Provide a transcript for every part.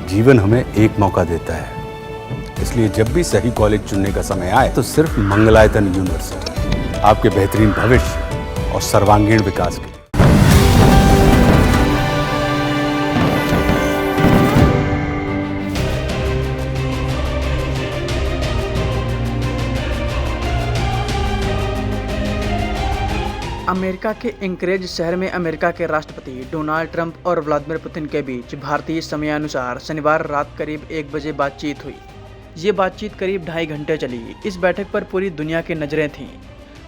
जीवन हमें एक मौका देता है, इसलिए जब भी सही कॉलेज चुनने का समय आए तो सिर्फ मंगलायतन यूनिवर्सिटी आपके बेहतरीन भविष्य और सर्वांगीण विकास के लिए। अमेरिका के एंकरेज शहर में अमेरिका के राष्ट्रपति डोनाल्ड ट्रंप और व्लादिमीर पुतिन के बीच भारतीय समयानुसार शनिवार रात करीब 1 बजे बातचीत हुई। ये बातचीत करीब 2.5 घंटे चली। इस बैठक पर पूरी दुनिया की नज़रें थीं।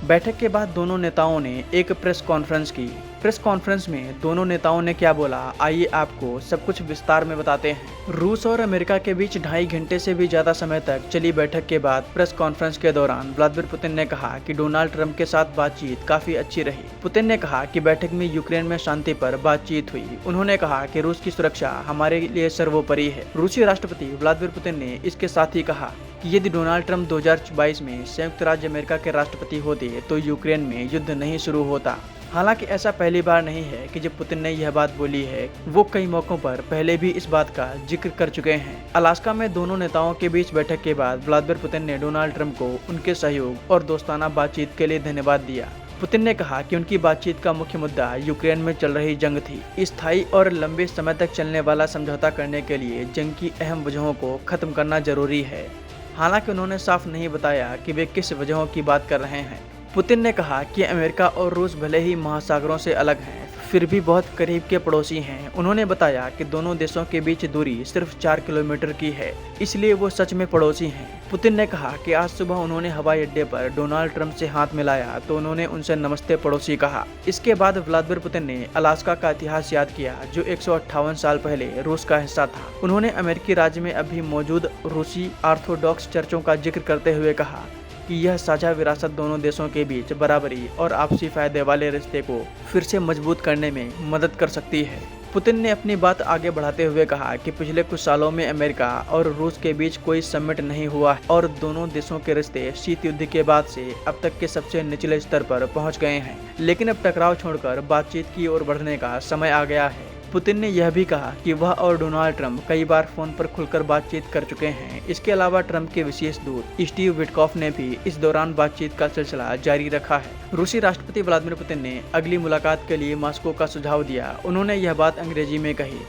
बैठक के बाद दोनों नेताओं ने एक प्रेस कॉन्फ्रेंस की। प्रेस कॉन्फ्रेंस में दोनों नेताओं ने क्या बोला, आइए आपको सब कुछ विस्तार में बताते हैं। रूस और अमेरिका के बीच 2.5 घंटे से भी ज़्यादा समय तक चली बैठक के बाद प्रेस कॉन्फ्रेंस के दौरान व्लादिमीर पुतिन ने कहा कि डोनाल्ड ट्रंप के साथ बातचीत काफ़ी अच्छी रही। पुतिन ने कहा कि बैठक में यूक्रेन में शांति पर बातचीत हुई। उन्होंने कहा कि रूस की सुरक्षा हमारे लिए सर्वोपरि है। रूसी राष्ट्रपति व्लादिमीर पुतिन ने इसके साथ ही कहा कि यदि डोनाल्ड ट्रंप 2022 में संयुक्त राज्य अमेरिका के राष्ट्रपति होते तो यूक्रेन में युद्ध नहीं शुरू होता। हालांकि ऐसा पहली बार नहीं है कि जब पुतिन ने यह बात बोली है। वो कई मौकों पर पहले भी इस बात का जिक्र कर चुके हैं। अलास्का में दोनों नेताओं के बीच बैठक के बाद व्लादिमीर पुतिन ने डोनाल्ड ट्रंप को उनके सहयोग और दोस्ताना बातचीत के लिए धन्यवाद दिया। पुतिन ने कहा कि उनकी बातचीत का मुख्य मुद्दा यूक्रेन में चल रही जंग थी। स्थायी और लंबे समय तक चलने वाला समझौता करने के लिए जंग की अहम वजहों को खत्म करना जरूरी है। हालांकि उन्होंने साफ नहीं बताया कि वे किस वजहों की बात कर रहे हैं। पुतिन ने कहा कि अमेरिका और रूस भले ही महासागरों से अलग हैं, फिर भी बहुत करीब के पड़ोसी हैं। उन्होंने बताया कि दोनों देशों के बीच दूरी सिर्फ 4 किलोमीटर की है, इसलिए वो सच में पड़ोसी हैं। पुतिन ने कहा कि आज सुबह उन्होंने हवाई अड्डे पर डोनाल्ड ट्रंप से हाथ मिलाया तो उन्होंने उनसे नमस्ते पड़ोसी कहा। इसके बाद व्लादिमीर पुतिन ने अलास्का का इतिहास याद किया, जो 158 साल पहले रूस का हिस्सा था। उन्होंने अमेरिकी राज्य में अभी मौजूद रूसी ऑर्थोडॉक्स चर्चों का जिक्र करते हुए कहा कि यह साझा विरासत दोनों देशों के बीच बराबरी और आपसी फायदे वाले रिश्ते को फिर से मजबूत करने में मदद कर सकती है। पुतिन ने अपनी बात आगे बढ़ाते हुए कहा कि पिछले कुछ सालों में अमेरिका और रूस के बीच कोई समिट नहीं हुआ और दोनों देशों के रिश्ते शीत युद्ध के बाद से अब तक के सबसे निचले स्तर पर पहुंच गए हैं। लेकिन अब टकराव छोड़कर बातचीत की ओर बढ़ने का समय आ गया है। पुतिन ने यह भी कहा कि वह और डोनाल्ड ट्रंप कई बार फोन पर खुलकर बातचीत कर चुके हैं। इसके अलावा ट्रंप के विशेष दूत स्टीव विटकॉफ ने भी इस दौरान बातचीत का सिलसिला जारी रखा है। रूसी राष्ट्रपति व्लादिमीर पुतिन ने अगली मुलाकात के लिए मॉस्को का सुझाव दिया। उन्होंने यह बात अंग्रेजी में कही।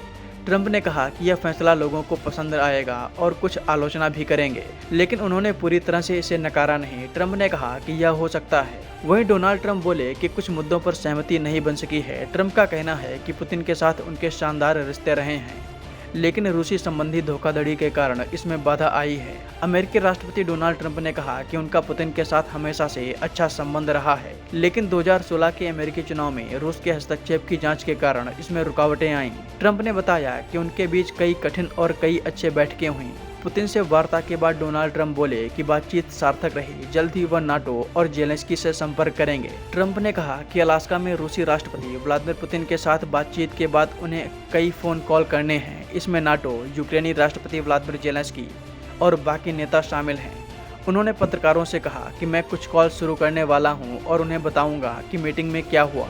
ट्रंप ने कहा कि यह फैसला लोगों को पसंद आएगा और कुछ आलोचना भी करेंगे, लेकिन उन्होंने पूरी तरह से इसे नकारा नहीं। ट्रंप ने कहा कि यह हो सकता है। वहीं डोनाल्ड ट्रंप बोले कि कुछ मुद्दों पर सहमति नहीं बन सकी है। ट्रंप का कहना है कि पुतिन के साथ उनके शानदार रिश्ते रहे हैं, लेकिन रूसी संबंधी धोखाधड़ी के कारण इसमें बाधा आई है। अमेरिकी राष्ट्रपति डोनाल्ड ट्रंप ने कहा कि उनका पुतिन के साथ हमेशा से अच्छा संबंध रहा है, लेकिन 2016 के अमेरिकी चुनाव में रूस के हस्तक्षेप की जांच के कारण इसमें रुकावटें आईं। ट्रंप ने बताया कि उनके बीच कई कठिन और कई अच्छे बैठकें हुईं। पुतिन से वार्ता के बाद डोनाल्ड ट्रंप बोले कि बातचीत सार्थक रही। जल्द ही वह नाटो और जेलेंस्की से संपर्क करेंगे। ट्रंप ने कहा कि अलास्का में रूसी राष्ट्रपति व्लादिमीर पुतिन के साथ बातचीत के बाद उन्हें कई फोन कॉल करने हैं। इसमें नाटो, यूक्रेनी राष्ट्रपति व्लादिमीर जेलेंस्की और बाकी नेता शामिल हैं। उन्होंने पत्रकारों से कहा कि मैं कुछ कॉल शुरू करने वाला हूं और उन्हें बताऊंगा कि मीटिंग में क्या हुआ।